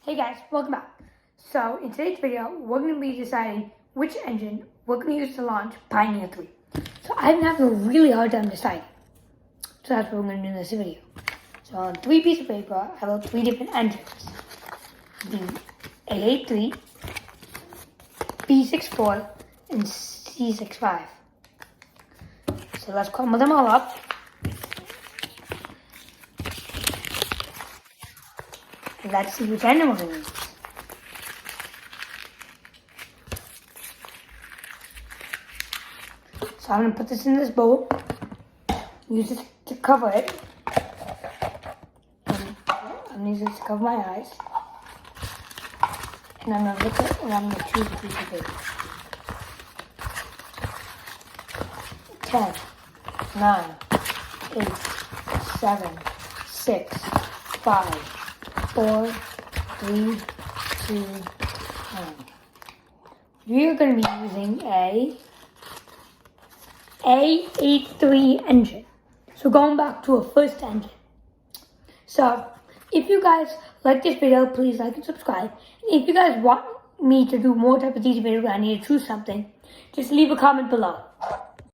Hey guys, welcome back. So in today's video, we're going to be deciding which engine we're going to use to launch Pioneer 3. So I've been having a really hard time deciding. So that's what we're going to do in this video. So on 3 pieces of paper, I wrote 3 different engines. The A83, B64, and C65. So let's crumble them all up. Let's see which engine we're going to use. So I'm going to put this in this bowl, use this to cover it, and I'm going to use this to cover my eyes, and I'm going to look at it and I'm going to choose a piece of paper. 10, 9, 8, 7, 6, 5, 4, 3, 2, 1. We are going to be using a A83 engine. So going back to a first engine. So if you guys like this video, please like and subscribe. And if you guys want me to do more type of these videos where I need to choose something, just leave a comment below.